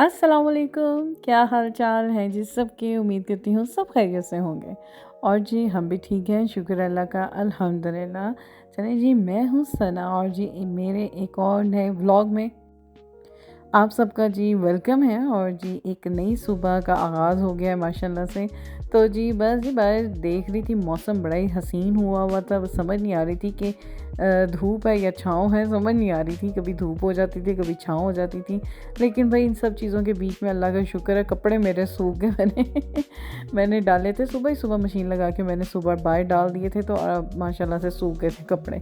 अस्सलाम वालेकुम, क्या हाल चाल है जी सबके। उम्मीद करती हूँ सब खैरियत से होंगे। और जी हम भी ठीक हैं, शुक्र अल्लाह का, अल्हम्दुलिल्लाह। चलिए जी, मैं हूँ सना और जी मेरे एक और नए व्लॉग में आप सबका जी वेलकम है। और जी एक नई सुबह का आगाज़ हो गया है माशाल्लाह से। तो जी बस जी बाहर देख रही थी, मौसम बड़ा ही हसीन हुआ हुआ था। बस समझ नहीं आ रही थी कि धूप है या छाँव है, समझ नहीं आ रही थी। कभी धूप हो जाती थी, कभी छाँव हो जाती थी। लेकिन भाई इन सब चीज़ों के बीच में अल्लाह का शुक्र है, कपड़े मेरे सूख गए। मैंने डाले थे सुबह ही, सुबह मशीन लगा के मैंने सुबह बाहर डाल दिए थे, तो माशाल्लाह से सूख गए थे कपड़े।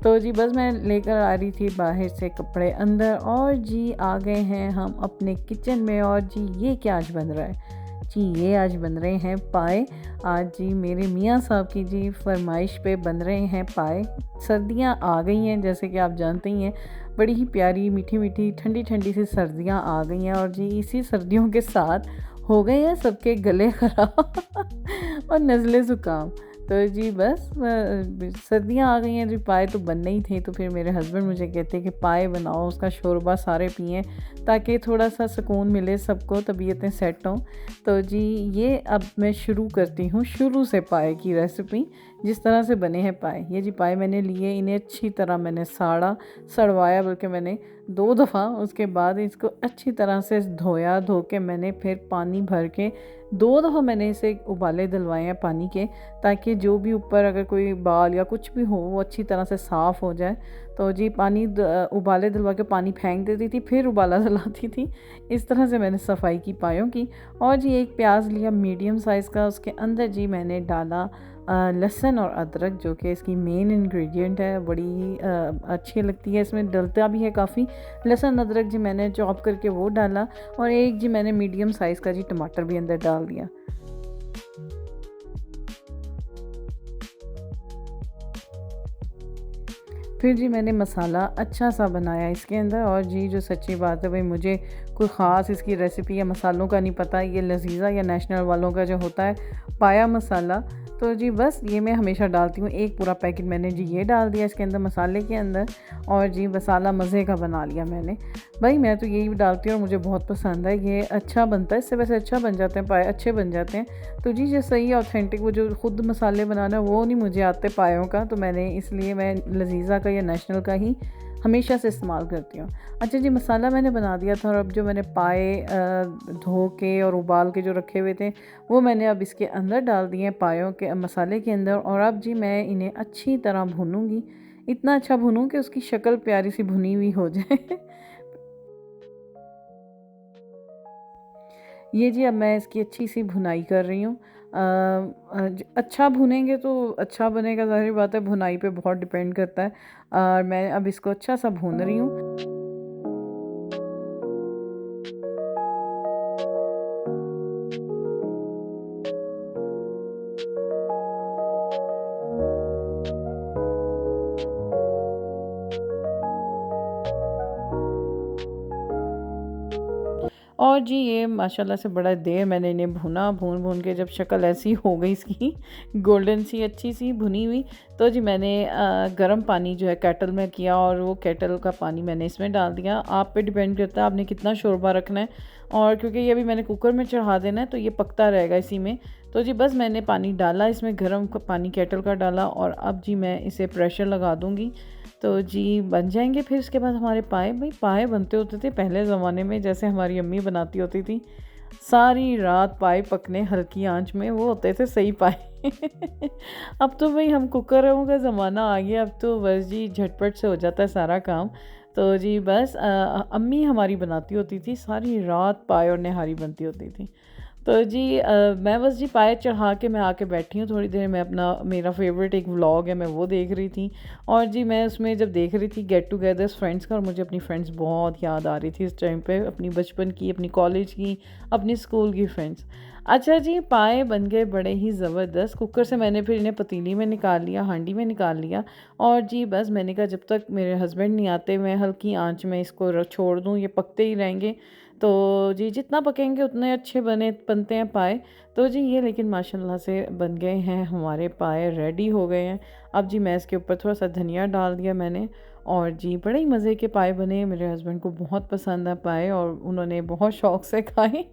तो जी बस मैं लेकर आ रही थी बाहर से कपड़े अंदर, और जी आ गए हैं हम अपने किचन में। और जी ये क्या आज बन रहा है जी, ये आज बन रहे हैं पाए। आज जी मेरे मियाँ साहब की जी फरमाइश पे बन रहे हैं पाए। सर्दियाँ आ गई हैं, जैसे कि आप जानते ही हैं, बड़ी ही प्यारी मीठी मीठी ठंडी ठंडी सी सर्दियाँ आ गई हैं। और जी इसी सर्दियों के साथ हो गए हैं सबके गले ख़राब और नज़ले ज़ुकाम। तो जी बस सर्दियाँ आ गई हैं जी, पाए तो बनने ही थे। तो फिर मेरे हस्बैंड मुझे कहते कि पाए बनाओ, उसका शोरबा सारे पिएं, ताकि थोड़ा सा सुकून मिले सबको, तबीयतें सेट हों। तो जी ये अब मैं शुरू करती हूँ शुरू से पाए की रेसिपी, जिस तरह से बने हैं पाए। ये जी पाए मैंने लिए, इन्हें अच्छी तरह मैंने सड़वाया, बल्कि मैंने 2 दफ़ा। उसके बाद इसको अच्छी तरह से धोया, धो के मैंने फिर पानी भर के 2 दफ़ा मैंने इसे उबाले दिलवाए हैं पानी के, ताकि जो भी ऊपर अगर कोई बाल या कुछ भी हो वो अच्छी तरह से साफ़ हो जाए। तो जी उबाले दिलवा के पानी फेंक देती थी, फिर उबाला दिलाती थी। इस तरह से मैंने सफाई की पायों की। और जी एक प्याज लिया मीडियम साइज़ का, उसके अंदर जी मैंने डाला लहसुन और अदरक, जो कि इसकी मेन इंग्रेडिएंट है। बड़ी ही अच्छी लगती है, इसमें डलता भी है काफ़ी। लहसुन अदरक जी मैंने चॉप करके वो डाला, और एक जी मैंने मीडियम साइज़ का जी टमाटर भी अंदर डाल दिया। फिर जी मैंने मसाला अच्छा सा बनाया इसके अंदर। और जी जो सच्ची बात है भाई, मुझे कोई ख़ास इसकी रेसिपी या मसालों का नहीं पता। ये लजीज़ा या नेशनल वालों का जो होता है पाया मसाला, तो जी बस ये मैं हमेशा डालती हूँ। एक पूरा पैकेट मैंने जी ये डाल दिया इसके अंदर, मसाले के अंदर। और जी मसाला मज़े का बना लिया मैंने। भाई मैं तो यही डालती हूँ और मुझे बहुत पसंद है, ये अच्छा बनता है। इससे वैसे अच्छा बन जाते हैं पाए, अच्छे बन जाते हैं। तो जी जो सही ऑथेंटिक वो जो ख़ुद मसाले बनाना वो नहीं मुझे आते पायों का, तो मैंने इसलिए मैं लजीज़ा का या नेशनल का ही हमेशा से इस्तेमाल करती हूँ। अच्छा जी मसाला मैंने बना दिया था, और अब जो मैंने पाए धो के और उबाल के जो रखे हुए थे, वो मैंने अब इसके अंदर डाल दिए हैं, पायों के मसाले के अंदर। और अब जी मैं इन्हें अच्छी तरह भूनूंगी, इतना अच्छा भूनूं कि उसकी शक्ल प्यारी सी भुनी हुई हो जाए। ये जी अब मैं इसकी अच्छी सी भुनाई कर रही हूँ। अच्छा भुनेंगे तो अच्छा बनेगा, ज़ाहिर बात है, भुनाई पे बहुत डिपेंड करता है। और मैं अब इसको अच्छा सा भून रही हूँ। और जी ये माशाल्लाह से बड़ा देर मैंने इन्हें भुना, भून भून के जब शक्ल ऐसी हो गई इसकी गोल्डन सी अच्छी सी भुनी हुई, तो जी मैंने गर्म पानी जो है केटल में किया, और वो केटल का पानी मैंने इसमें डाल दिया। आप पे डिपेंड करता है आपने कितना शोरबा रखना है। और क्योंकि ये अभी मैंने कुकर में चढ़ा देना है, तो ये पकता रहेगा इसी में। तो जी बस मैंने पानी डाला इसमें, गर्म पानी केटल का डाला, और अब जी मैं इसे प्रेशर लगा दूँगी। तो जी बन जाएंगे। फिर इसके बाद हमारे पाए, भाई पाए बनते होते थे पहले ज़माने में, जैसे हमारी अम्मी बनाती होती थी, सारी रात पाए पकने हल्की आंच में, वो होते थे सही पाए। अब तो भाई हम कुकरों का ज़माना आ गया, अब तो बस जी झटपट से हो जाता है सारा काम। तो जी बस अम्मी हमारी बनाती होती थी, सारी रात पाए और निहारी बनती होती थी। तो जी मैं बस जी पाए चढ़ा के मैं आके बैठी हूँ थोड़ी देर। मैं अपना मेरा फेवरेट एक व्लॉग है, मैं वो देख रही थी। और जी मैं उसमें जब देख रही थी गेट टुगेदर्स फ्रेंड्स का, और मुझे अपनी फ्रेंड्स बहुत याद आ रही थी इस टाइम पे, अपनी बचपन की, अपनी कॉलेज की, अपनी स्कूल की फ्रेंड्स। अच्छा जी पाए बन गए बड़े ही ज़बरदस्त। कुकर से मैंने फिर इन्हें पतीली में निकाल लिया, हांडी में निकाल लिया। और जी बस मैंने कहा जब तक मेरे हस्बैंड नहीं आते मैं हल्की आंच में इसको छोड़ दूँ, ये पकते ही रहेंगे। तो जी जितना पकेंगे उतने अच्छे बनते हैं पाए। तो जी ये लेकिन माशाल्लाह से बन गए हैं हमारे पाए, रेडी हो गए हैं। अब जी मैं इसके ऊपर थोड़ा सा धनिया डाल दिया मैंने, और जी बड़े ही मज़े के पाए बने, मेरे हस्बैंड को बहुत पसंद है पाए और उन्होंने बहुत शौक़ से खाए।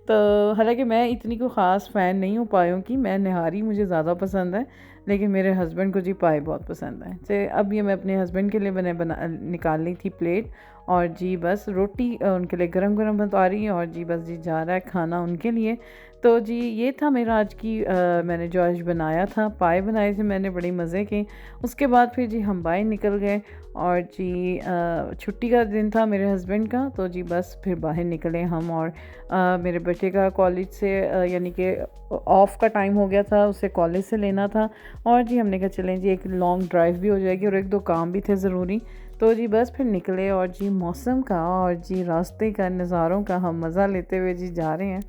तो हालाँकि मैं इतनी कोई ख़ास फ़ैन नहीं हूँ पायों की, मैं निहारी मुझे ज़्यादा पसंद है, लेकिन मेरे हस्बैंड को जी पाए बहुत पसंद है। तो अब ये मैं अपने हस्बैंड के लिए मैंने निकाल ली थी प्लेट, और जी बस रोटी उनके लिए गरम-गरम बता रही है, और जी बस जी जा रहा है खाना उनके लिए। तो जी ये था मेरा आज की मैंने जो आज बनाया था, पाए बनाए थे मैंने बड़े मज़े के। उसके बाद फिर जी हम बाहर निकल गए, और जी छुट्टी का दिन था मेरे हस्बैंड का, तो जी बस फिर बाहर निकले हम। और मेरे बेटे का कॉलेज से यानी कि ऑफ़ का टाइम हो गया था, उसे कॉलेज से लेना था, और जी हमने कहा चलें जी एक लॉन्ग ड्राइव भी हो जाएगी और एक दो काम भी थे ज़रूरी। तो जी बस फिर निकले, और जी मौसम का और जी रास्ते का नज़ारों का हम मज़ा लेते हुए जी जा रहे हैं।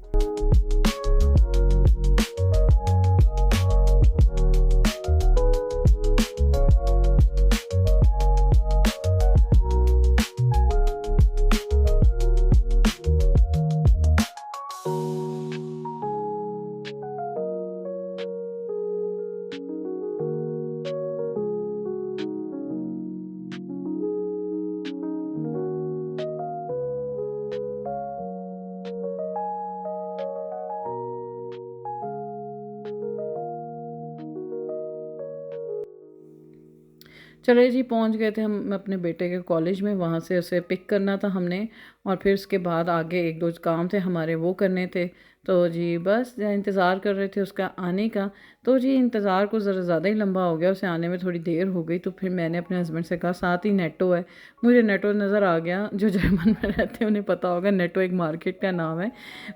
चलिए जी पहुंच गए थे हम अपने बेटे के कॉलेज में, वहाँ से उसे पिक करना था हमने, और फिर उसके बाद आगे एक दो काम थे हमारे वो करने थे। तो जी बस इंतज़ार कर रहे थे उसका आने का। तो जी इंतज़ार को ज़रा ज़्यादा ही लंबा हो गया, उसे आने में थोड़ी देर हो गई। तो फिर मैंने अपने हस्बैंड से कहा साथ ही नेटो है, मुझे नेटो नज़र आ गया, जो जर्मन में रहते हैं उन्हें पता होगा, नेटो एक मार्केट का नाम है।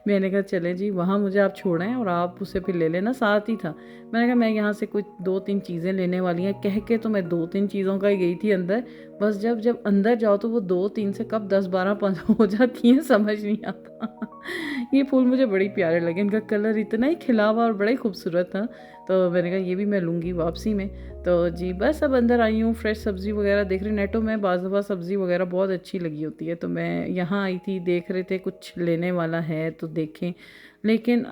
मैंने कहा चले जी वहाँ मुझे आप छोड़ें और आप उसे फिर ले लेना, साथ ही था। मैंने कहा मैं यहाँ से कुछ 2-3 चीज़ें लेने वाली हैं, कह के तो मैं 2-3 चीज़ों का ही गई थी अंदर। बस जब अंदर जाओ तो वो 2-3 से कब 10-12 हो जाती हैं समझ नहीं आता। ये फूल मुझे बड़े प्यारे लगे, इनका कलर इतना ही खिला हुआ और बड़ा ही खूबसूरत था। तो मैंने कहा ये भी मैं लूँगी वापसी में। तो जी बस अब अंदर आई हूँ, फ्रेश सब्ज़ी वगैरह देख रही। नेटो में बाज़ दफ़ा सब्ज़ी वगैरह बहुत अच्छी लगी होती है, तो मैं यहाँ आई थी, देख रहे थे कुछ लेने वाला है तो देखें। लेकिन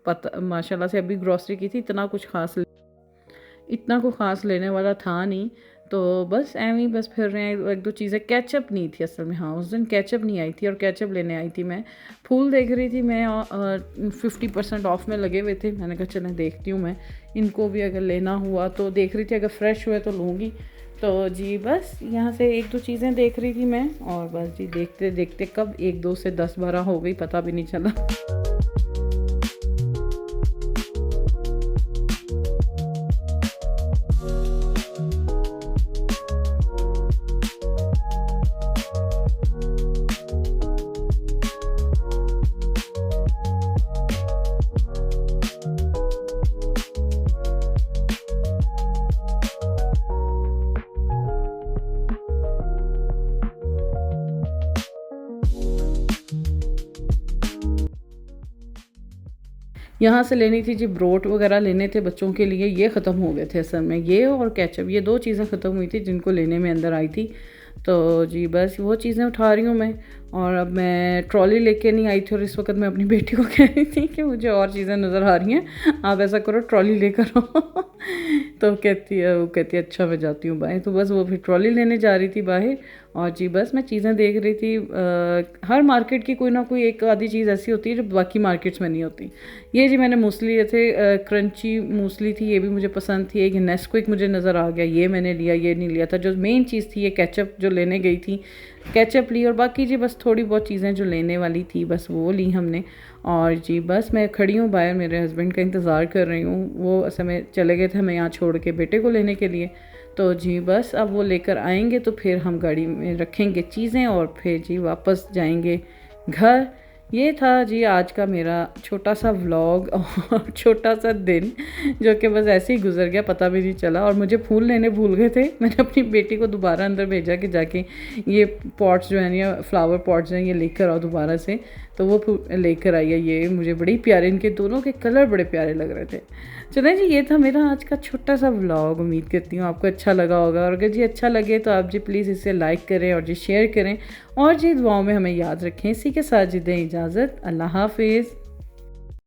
पता माशाल्लाह से अभी ग्रॉसरी की थी, इतना कुछ ख़ास लेने वाला था नहीं। तो बस ऐਵੇਂ ही बस फिर रहे हैं। एक दो चीज़ें, केचप नहीं थी असल में, हाँ उस दिन केचप नहीं आई थी और केचप लेने आई थी मैं। फूल देख रही थी मैं, 50% ऑफ में लगे हुए थे। मैंने कहा चलें देखती हूँ मैं इनको भी, अगर लेना हुआ तो देख रही थी, अगर फ्रेश हुए तो लूँगी। तो जी बस यहाँ से एक दो चीज़ें देख रही थी मैं, और बस जी देखते देखते कब 1-2 से 10-12 हो गई पता भी नहीं चला। यहाँ से लेनी थी जी ब्रोट वगैरह लेने थे बच्चों के लिए, ये ख़त्म हो गए थे असल में। ये और केचप, ये 2 चीज़ें ख़त्म हुई थी जिनको लेने में अंदर आई थी। तो जी बस वो चीज़ें उठा रही हूँ मैं, और अब मैं ट्रॉली लेके नहीं आई थी, और इस वक्त मैं अपनी बेटी को कह रही थी कि मुझे और चीज़ें नज़र आ रही हैं, आप ऐसा करो ट्रॉली लेकर आओ। तो वो कहती है अच्छा मैं जाती हूँ बाहर। तो बस वो फिर ट्रॉली लेने जा रही थी बाहर, और जी बस मैं चीज़ें देख रही थी। हर मार्केट की कोई ना कोई एक आधी चीज़ ऐसी होती है जो बाकी मार्केट्स में नहीं होती। ये जी मैंने मूसली लिए थे, क्रंची मूसली थी, ये भी मुझे पसंद थी। एक नेस्क्विक मुझे नज़र आ गया, ये मैंने लिया, ये नहीं लिया था। जो मेन चीज़ थी ये केचप जो लेने गई थी, केचप ली, और बाकी जी बस थोड़ी बहुत चीज़ें जो लेने वाली थी बस वो ली हमने। और जी बस मैं खड़ी हूँ बाहर, मेरे हस्बैंड का इंतज़ार कर रही हूँ। वो असल में चले गए थे हमें यहाँ छोड़ के बेटे को लेने के लिए। तो जी बस अब वो लेकर आएंगे तो फिर हम गाड़ी में रखेंगे चीज़ें, और फिर जी वापस जाएंगे घर। ये था जी आज का मेरा छोटा सा व्लॉग और छोटा सा दिन, जो कि बस ऐसे ही गुजर गया, पता भी नहीं चला। और मुझे फूल लेने भूल गए थे, मैंने अपनी बेटी को दोबारा अंदर भेजा कि जाके ये पॉट्स जो हैं, या फ्लावर पॉट्स हैं, ये लेकर आओ दोबारा से। तो वो लेकर आई है। ये मुझे बड़ी प्यारे, इनके दोनों के कलर बड़े प्यारे लग रहे थे। चलें जी, ये था मेरा आज का छोटा सा व्लॉग। उम्मीद करती हूँ आपको अच्छा लगा होगा, और अगर जी अच्छा लगे तो आप जी प्लीज़ इसे लाइक करें और जी शेयर करें, और जी दुआओं में हमें याद रखें। इसी के साथ जी दें इजाज़त। अल्लाह हाफिज़।